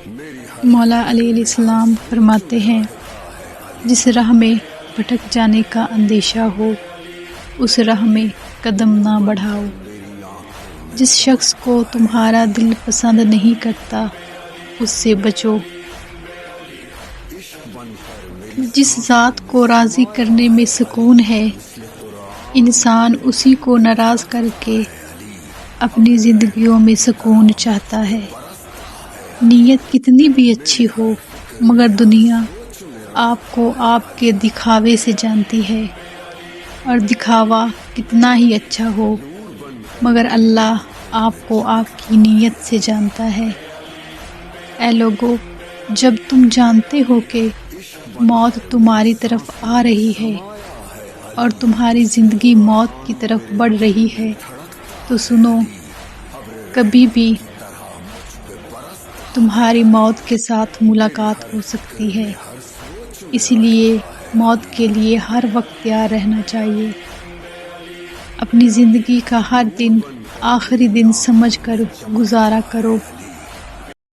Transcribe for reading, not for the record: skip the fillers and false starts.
مولا علیہ السلام فرماتے ہیں، جس راہ میں بھٹک جانے کا اندیشہ ہو اس راہ میں قدم نہ بڑھاؤ۔ جس شخص کو تمہارا دل پسند نہیں کرتا اس سے بچو۔ جس ذات کو راضی کرنے میں سکون ہے انسان اسی کو ناراض کر کے اپنی زندگیوں میں سکون چاہتا ہے۔ نیت کتنی بھی اچھی ہو مگر دنیا آپ کو آپ کے دکھاوے سے جانتی ہے، اور دکھاوا کتنا ہی اچھا ہو مگر اللہ آپ کو آپ کی نیت سے جانتا ہے۔ اے لوگو، جب تم جانتے ہو کہ موت تمہاری طرف آ رہی ہے اور تمہاری زندگی موت کی طرف بڑھ رہی ہے تو سنو، کبھی بھی تمہاری موت کے ساتھ ملاقات ہو سکتی ہے، اسی لیے موت کے لیے ہر وقت تیار رہنا چاہیے۔ اپنی زندگی کا ہر دن آخری دن سمجھ کر گزارا کرو۔